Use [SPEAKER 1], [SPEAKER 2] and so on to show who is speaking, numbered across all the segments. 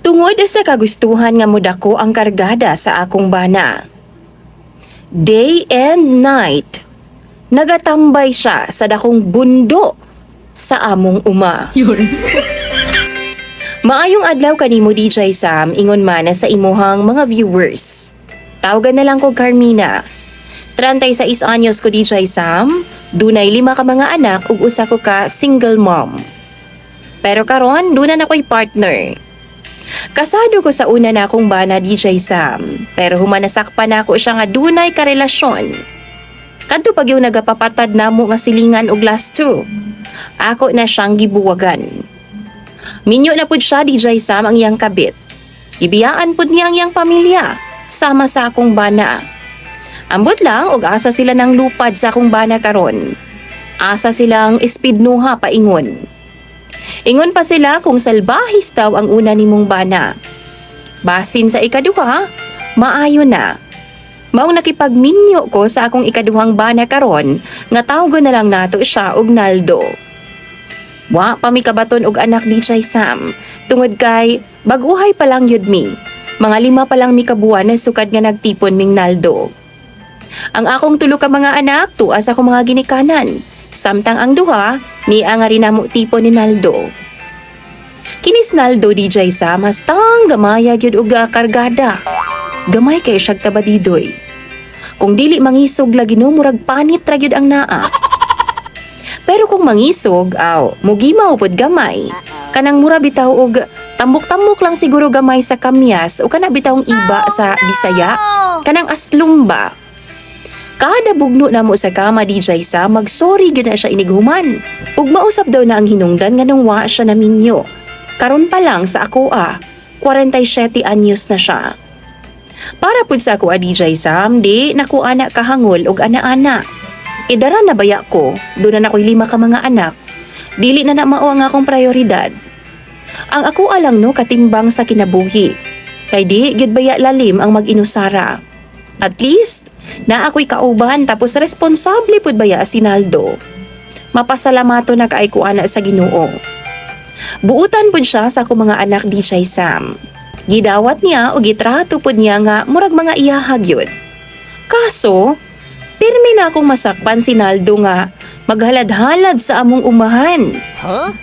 [SPEAKER 1] Tungod sa kagustuhan nga mudako ang kargada sa akong bana. Day and night, nagatambay siya sa dakong bundo sa among uma. Maayong adlaw kanimo DJ Sam, ingon man sa imuhang mga viewers. Tawagan na lang ko Carmina. 36 anyos ko DJ Sam, dunay 5 ka mga anak ug usa ko ka single mom. Pero karon duna na ko'y partner. Kasado ko sa una na akong bana DJ Sam, pero humanasakpan ako siya nga dunay karelasyon. Kadto pag yung nagapapatad namo nga silingan og last 2. Ako na siyang gibuwagan. Minyo na pud siya DJ Sam ang iyang kabit. Ibiyaan pud niya ang iyang pamilya sama sa akong bana. Ambot lang og asa sila nang lupad sa akong bana karon. Asa silang espidnuha paingon. Ingon pa sila kung salbahis daw ang una nimong bana. Basin sa ikaduha, maayo na. Maong nakipagminyo ko sa akong ikaduhang bana karon nga tawgon na lang nato siya og Naldo. Wa pa mi kabaton og anak DJ Sam, tungod kay baguhay pa lang yud mi. Mga 5 pa lang mi kabuan na sukad nga nagtipon ming Naldo. Ang akong tulo ka mga anak tuwa sa akong mga ginikanan. Samtang ang duha, niya nga rin namo tipo ni Naldo. Kinis Naldo DJ Sam, hastang gamaya gyud og kargada. Gamay kay siyag tabadidoy. Kung dili mangisog lagi no, murag panit ra gyud ang naa. Pero kung mangisog, mugimaw pod gamay. Kanang mura bitaw og tambok-tambok lang siguro gamay sa kamyas o kana bitawng iba sa Bisaya, kanang aslumba. Kada bugno na mo sa kama DJ Sam, magsorry gyud na siya inighuman. Ug mausap daw na ang hinungdan nga nung wa siya na minyo. Karon pa lang sa ako 47 anyos na siya. Para pud sa ako DJ Sam, di naku anak kahangol og ana-ana. Idara na baya ko, doon na ako'y 5 ka mga anak. Dili na na mao ang akong prioridad. Ang ako alang no katimbang sa kinabuhi. Kay di gyud baya lalim ang mag-inusara. At least, na ako'y kauban tapos responsable pud baya si Naldo. Mapasalamato na kaay ko ana sa Ginoo. Buutan pud siya sa akong mga anak DJ Sam. Gidawat niya o gitrato pud niya nga murag mga iyahag yun. Kaso, pirmi na akong masakpan si Naldo nga maghalad-halad sa among umahan.
[SPEAKER 2] Huh?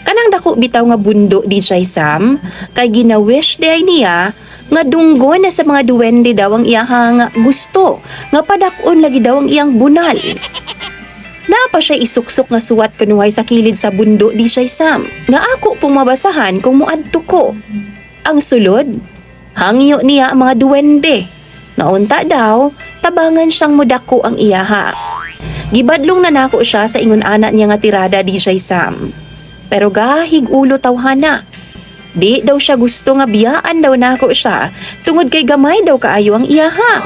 [SPEAKER 1] Kanang dako bitaw nga bundo DJ Sam, kay gina-wish day niya nga dunggo na sa mga duwende daw ang iyahang gusto, nga padakon lagi daw ang iyang bunal. Napa siya isuksok nga suwat kanuhay sa kilid sa bundo DJ Sam, nga ako pong mabasahan kung muadto ko. Ang sulod, hangyo niya ang mga duwende, nga unta daw, tabangan siyang mudako ang iyaha. Gibadlong na nako siya sa ingon anak niya nga tirada DJ Sam. Pero gahig ulo tawhana. Di daw siya gusto nga biyaan daw nako siya tungod kay gamay daw kaayo ang iyaha.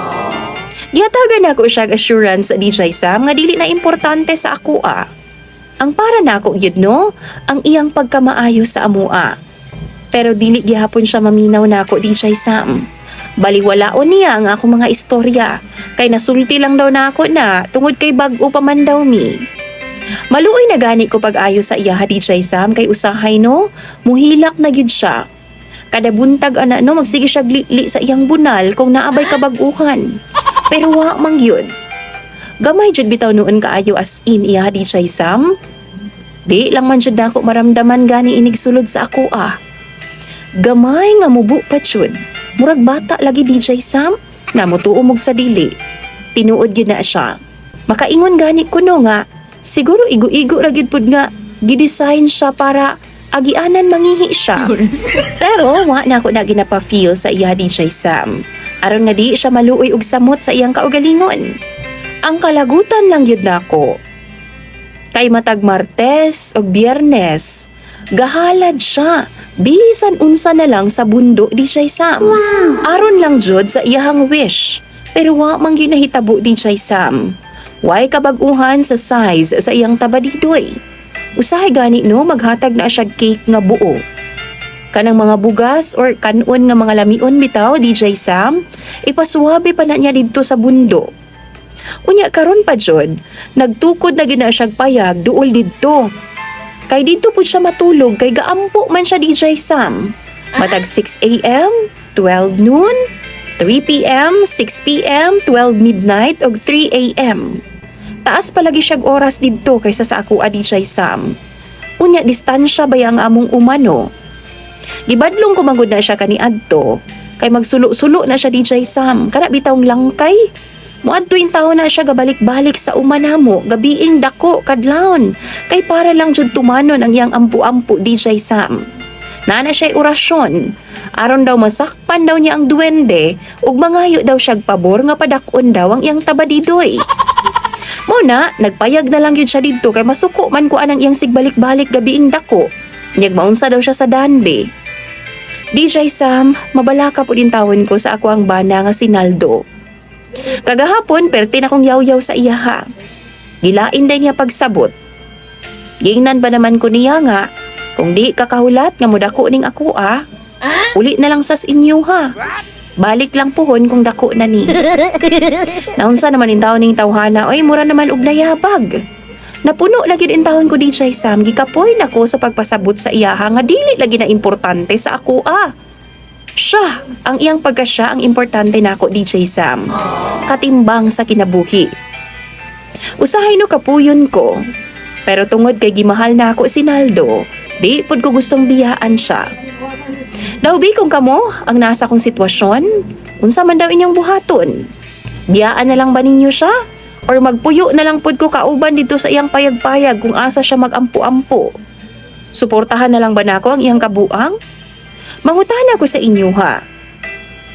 [SPEAKER 1] Gihatagan nako siya assurance sa DJ Sam nga dili na importante sa ako Ang para nako gyud no, ang iyang pagkamaayo sa amua. Pero dili gihapon siya maminaw nako DJ Sam. Baliwalaon niya ang akong mga istorya kay nasulti lang daw nako na tungod kay bag-o pa man daw mi. Maluoy na gani ko pag-ayo sa iya DJ Sam kay usahay no, muhilak na gyud siya. Kada buntag ana no magsige siya glili sa iyang bunal kung naabay kabag-uhan. Pero wa man gyud. Gamay jud bitaw noon kaayo as in iya DJ Sam. Di lang man jud nako maramdaman gani inig sulod sa ako Gamay nga mubo pa jud. Murag bata lagi DJ Sam, namutuo mog sa dili. Tinuod gyud na siya. Makaingon gani ko no nga siguro igo-igo ra gyud pud nga gidesign siya para agianan mangihi siya. Pero wa na ako na ginapa-feel sa iya DJ Sam. Aron nga di siya maluoy og samot sa iyang kaugalingon. Ang kalagutan lang yun nako. Kay matag Martes o Biyernes, gahalad siya. Bisan unsa na lang sa bundo DJ Sam. Aron lang jud sa iyahang wish. Pero wa man gyud nahitabo DJ Sam. Way kabag-uhan sa size sa iyang tabadidoy. Usahay gani no maghatag na siya cake nga buo. Kanang mga bugas or kanon nga mga lamion bitaw DJ Sam, ipasuwabe pa na niya didto sa bundo. Unya karon pa jud, nagtukod na gina siya payag duol didto. Kay didto pud siya matulog kay gaampo man siya DJ Sam. Matag 6 a.m., 12 noon, 3 p.m., 6 p.m., 12 midnight, og 3 a.m. Taas palagi siyag oras didto kaysa sa ako DJ Sam. Unya distansya ba ang among umano? Gibadlong ko manggod na siya kaniadto, kay magsulo-sulo na siya DJ Sam, kana bitawng langkay. Muadto'y taon na siya gabalik-balik sa umanamo, gabiing dako kadlawon, kay para lang jud tumanon ang iyang ampu-ampu DJ Sam. Nana siya'y orasyon, aron daw masakpan daw niya ang duwende, ug mangayo daw siyag pabor nga padakon daw ang iyang tabadidoy. Muna, nagpayag na lang yun siya dito kay masuko man ko anang iyang sigbalik-balik gabiing dako. Niyag maunsa daw siya sa Danbe. DJ Sam, mabalaka po din tawon ko sa ako ang bana nga si Naldo. Kagahapon, perti na kong yaw-yaw sa iya ha. Gilain din niya pagsabot. Gingnan ba naman ko niya nga, kung di kakahulat nga mudako ning ako uli na lang sas inyo ha. Balik lang pohon kung dako na ni. Naunsa naman in taon ning tawhana, oy mura naman og nayabag. Napuno lagi din taon ko DJ Sam, gikapoy nako sa pagpasabot sa iyaha nga dili lagi na importante sa ako Siya, ang iyang pagkasya ang importante nako DJ Sam. Katimbang sa kinabuhi. Usahay no kapuyon ko. Pero tungod kay gimahal na ako si Naldo, di pod ko gustong biyaan siya. Daubi kung kamo ang nasa kong sitwasyon, unsa man daw inyong buhaton? Biyaan na lang ba ninyo siya? Or magpuyo na lang pod ko kauban dito sa iyang payag-payag kung asa siya magampu-ampo? Suportahan na lang ba nako ang iyang kabuang? Mangutana ko sa inyo ha.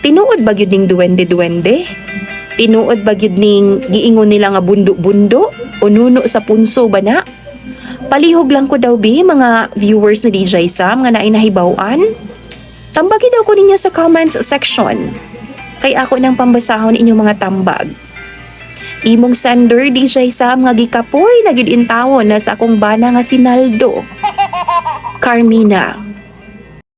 [SPEAKER 1] Tinuod ba gyud ning duwende-duwende? Tinuod ba gyud ning giingon nila nga bundo-bundo o nuno sa punso ba na? Palihog lang ko daw mga viewers ni DJ Sam nga naay nahibaw-an. Tambagi daw ko ninyo sa comments section. Kay ako nang pambasahon inyong mga tambag. Imong sender DJ Sam nga gikapoy na gid intawon na sa akong bana nga si Naldo. Carmina.